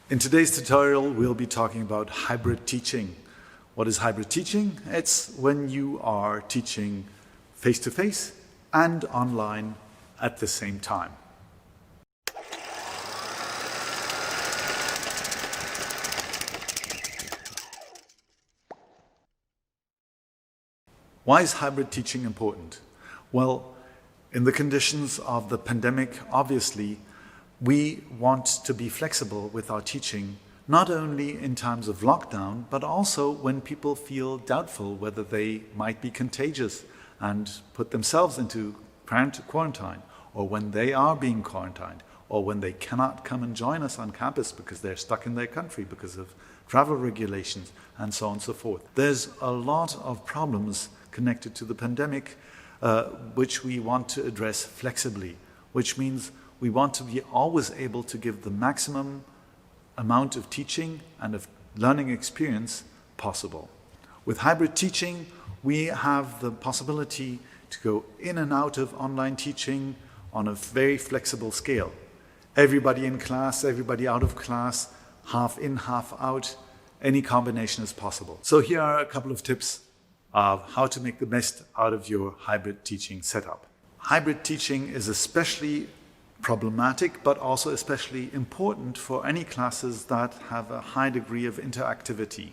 In today's tutorial, we'll be talking about hybrid teaching. What is hybrid teaching? It's when you are teaching face-to-face and online at the same time. Why is hybrid teaching important? Well, in the conditions of the pandemic, obviously, we want to be flexible with our teaching, not only in times of lockdown, but also when people feel doubtful whether they might be contagious and put themselves into quarantine, or when they are being quarantined, or when they cannot come and join us on campus because they're stuck in their country because of travel regulations, and so on and so forth. There's a lot of problems connected to the pandemic, which we want to address flexibly, which means we want to be always able to give the maximum amount of teaching and of learning experience possible. With hybrid teaching, we have the possibility to go in and out of online teaching on a very flexible scale. Everybody in class, everybody out of class, half in, half out, any combination is possible. So here are a couple of tips of how to make the best out of your hybrid teaching setup. Hybrid teaching is especially problematic, but also especially important for any classes that have a high degree of interactivity.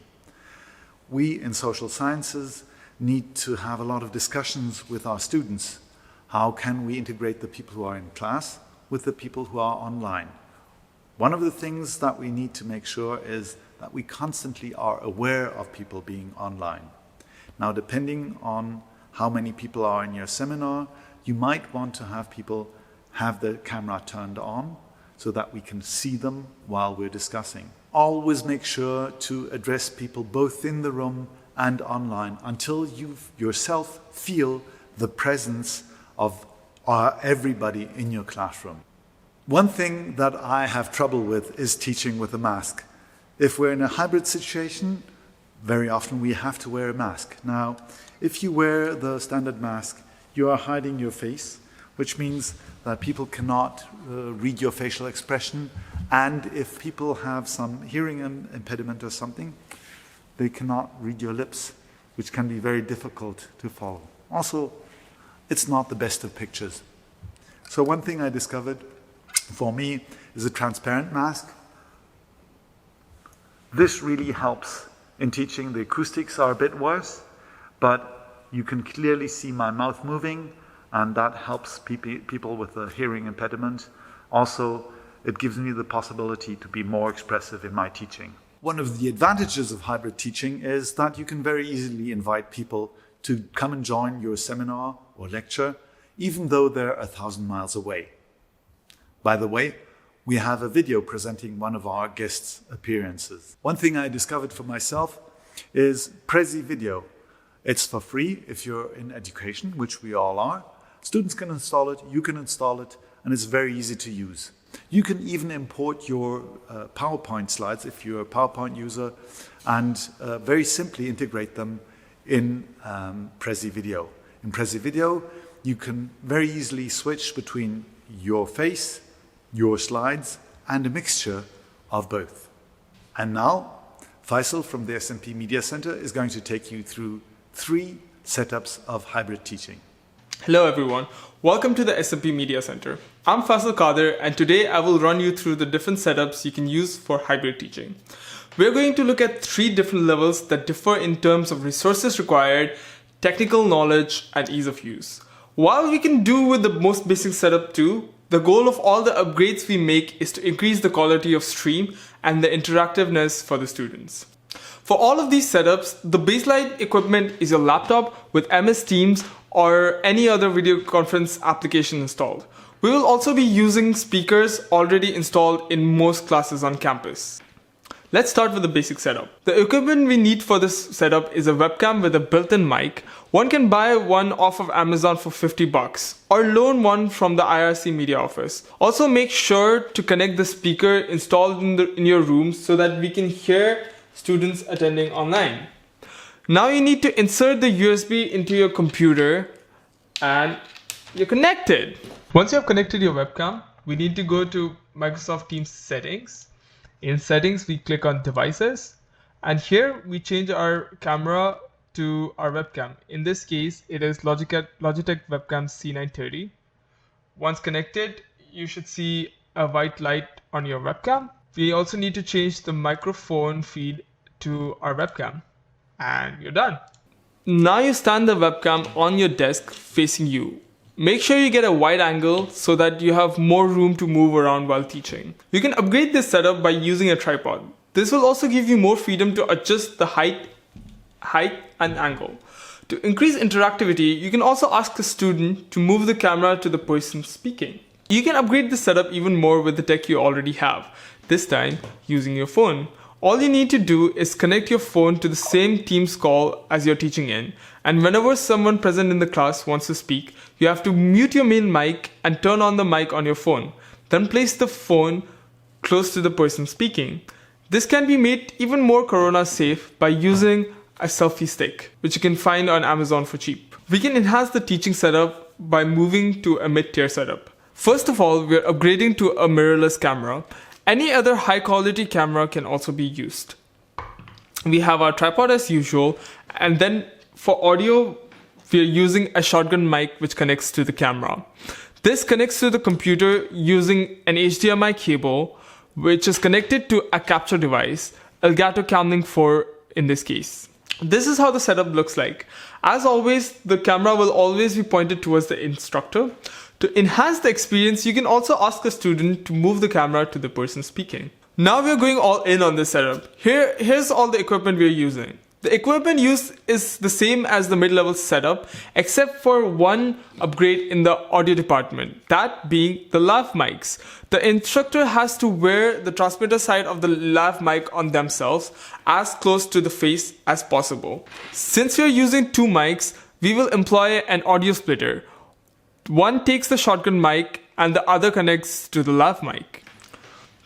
We in social sciences need to have a lot of discussions with our students. How can we integrate the people who are in class with the people who are online? One of the things that we need to make sure is that we constantly are aware of people being online. Now, depending on how many people are in your seminar, you might want to have people have the camera turned on so that we can see them while we're discussing. Always make sure to address people both in the room and online until you yourself feel the presence of everybody in your classroom. One thing that I have trouble with is teaching with a mask. If we're in a hybrid situation, very often we have to wear a mask. Now, if you wear the standard mask, you are hiding your face, which means that people cannot read your facial expression. And if people have some hearing impediment or something, they cannot read your lips, which can be very difficult to follow. Also, it's not the best of pictures. So one thing I discovered for me is a transparent mask. This really helps in teaching. The acoustics are a bit worse, but you can clearly see my mouth moving, and that helps people with a hearing impediment. Also, it gives me the possibility to be more expressive in my teaching. One of the advantages of hybrid teaching is that you can very easily invite people to come and join your seminar or lecture, even though they're 1,000 miles away. By the way, we have a video presenting one of our guests' appearances. One thing I discovered for myself is Prezi Video. It's for free if you're in education, which we all are. Students can install it, you can install it, and it's very easy to use. You can even import your PowerPoint slides if you're a PowerPoint user, and very simply integrate them in Prezi Video. In Prezi Video, you can very easily switch between your face, your slides, and a mixture of both. And now, Faisal from the SMP Media Center is going to take you through 3 setups of hybrid teaching. Hello everyone, welcome to the SMP Media Center. I'm Faisal Kader, and today I will run you through the different setups you can use for hybrid teaching. We're going to look at 3 different levels that differ in terms of resources required, technical knowledge, and ease of use. While we can do with the most basic setup too, the goal of all the upgrades we make is to increase the quality of stream and the interactiveness for the students. For all of these setups, the baseline equipment is your laptop with MS Teams or any other video conference application installed. We will also be using speakers already installed in most classes on campus. Let's start with the basic setup. The equipment we need for this setup is a webcam with a built-in mic. One can buy one off of Amazon for $50 or loan one from the IRC media office. Also make sure to connect the speaker installed in your room so that we can hear students attending online. Now you need to insert the USB into your computer and you're connected. Once you have connected your webcam, we need to go to Microsoft Teams settings In settings, we click on devices, and here we change our camera to our webcam. In this case, it is Logitech webcam C930. Once connected, you should see a white light on your webcam. We also need to change the microphone feed to our webcam, and you're done. Now you stand the webcam on your desk facing you. Make sure you get a wide angle so that you have more room to move around while teaching. You can upgrade this setup by using a tripod. This will also give you more freedom to adjust the height and angle. To increase interactivity, you can also ask a student to move the camera to the person speaking. You can upgrade this setup even more with the tech you already have, this time using your phone. All you need to do is connect your phone to the same Teams call as you're teaching in, and whenever someone present in the class wants to speak, you have to mute your main mic and turn on the mic on your phone. Then place the phone close to the person speaking. This can be made even more corona safe by using a selfie stick, which you can find on Amazon for cheap. We can enhance the teaching setup by moving to a mid-tier setup. First of all, we're upgrading to a mirrorless camera. Any other high quality camera can also be used. We have our tripod as usual, and then for audio, we are using a shotgun mic which connects to the camera. This connects to the computer using an HDMI cable, which is connected to a capture device, Elgato Camlink 4 in this case. This is how the setup looks like. As always, the camera will always be pointed towards the instructor. To enhance the experience, you can also ask a student to move the camera to the person speaking. Now we are going all in on this setup. Here's all the equipment we are using. The equipment used is the same as the mid-level setup, except for one upgrade in the audio department, that being the lav mics. The instructor has to wear the transmitter side of the lav mic on themselves as close to the face as possible. Since we are using two mics, we will employ an audio splitter. One takes the shotgun mic and the other connects to the lav mic.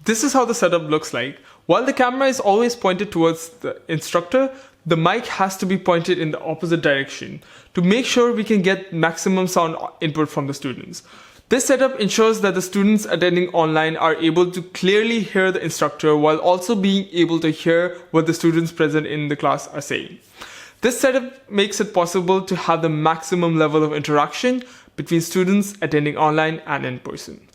This is how the setup looks like. While the camera is always pointed towards the instructor, the mic has to be pointed in the opposite direction to make sure we can get maximum sound input from the students. This setup ensures that the students attending online are able to clearly hear the instructor while also being able to hear what the students present in the class are saying. This setup makes it possible to have the maximum level of interaction between students attending online and in person.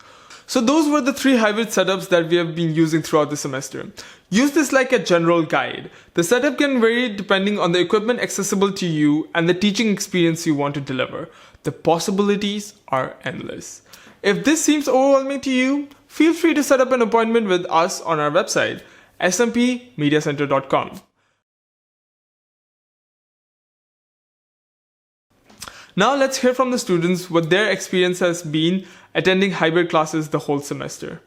So those were the three hybrid setups that we have been using throughout the semester. Use this like a general guide. The setup can vary depending on the equipment accessible to you and the teaching experience you want to deliver. The possibilities are endless. If this seems overwhelming to you, feel free to set up an appointment with us on our website, smpmediacenter.com. Now let's hear from the students what their experience has been attending hybrid classes the whole semester.